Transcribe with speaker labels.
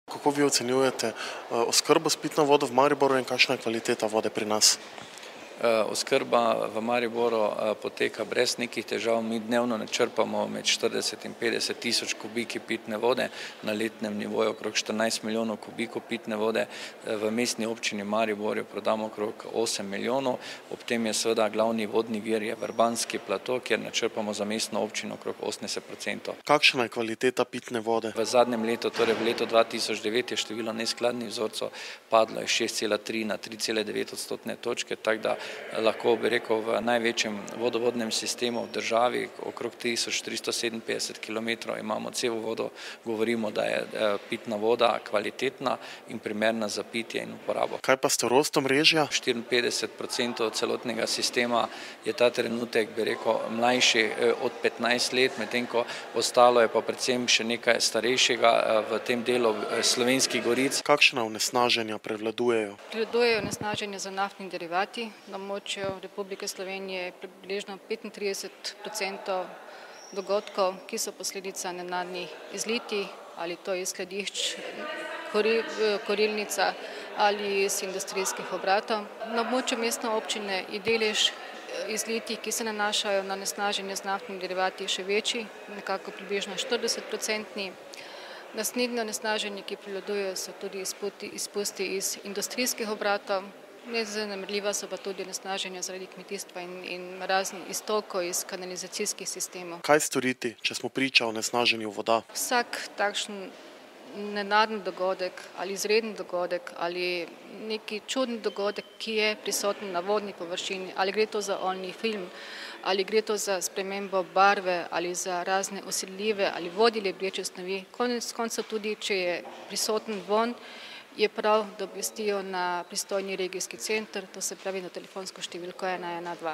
Speaker 1: Kako vi ocenjujete oskrbo s pitno vodo v Mariboru in kakšna je kvaliteta vode pri nas?
Speaker 2: Oskrba v Mariboru poteka brez nekih težav. Mi dnevno načrpamo med 40 in 50 tisoč kubiki pitne vode, na letnem nivoju okrog 14 milijonov kubikov pitne vode. V mestni občini Maribor jo prodamo okrog 8 milijonov, ob tem je seveda glavni vodni vir je Vrbanski plato, kjer načrpamo za mestno občino okrog 80%.
Speaker 1: Kakšna je kvaliteta pitne vode?
Speaker 2: V zadnjem letu, torej v letu 2009, je število neskladnih vzorcev padlo iz 6,3 na 3,9 odstotne točke, tako da lahko bi rekel v največjem vodovodnem sistemu v državi, okrog 1357 km imamo cevovodo, govorimo, da je pitna voda kvalitetna in primerna za pitje in uporabo.
Speaker 1: Kaj pa starost omrežja?
Speaker 2: 54% celotnega sistema je ta trenutek, bi rekel, mlajši od 15 let, medtem ko ostalo je pa predvsem še nekaj starejšega v tem delu Slovenskih goric.
Speaker 1: Kakšna onesnaženja prevladujejo?
Speaker 3: Prevladujejo onesnaženja z naftnimi derivati. Na območju Republike Slovenije je približno 35% dogodkov, ki so posledica nenadnih izlitij, ali to iz skladišč, kurilnica ali iz industrijskih obratov. Na območju mestne občine je delež izlitij, ki se nanašajo na onesnaženje z naftnimi derivati, še večji, nekako približno 40%. Naslednje onesnaženje, ki prevladujejo, so tudi izpusti iz industrijskih obratov. Nezanemarljiva so pa tudi onesnaženja zaradi kmetijstva in raznih iztokov iz kanalizacijskih sistemov.
Speaker 1: Kaj storiti, če smo priča onesnaženju voda?
Speaker 3: Vsak takšen nenaden dogodek ali izreden dogodek ali neki čudni dogodek, ki je prisoten na vodni površini, ali gre to za oljni film, ali gre to za spremembo barve ali za razne osedljive ali vodje lebdeče snovi, konec koncev tudi, če je prisoten vonj, je prav, da obvestijo na pristojni regijski center, to se pravi na telefonsko številko 112.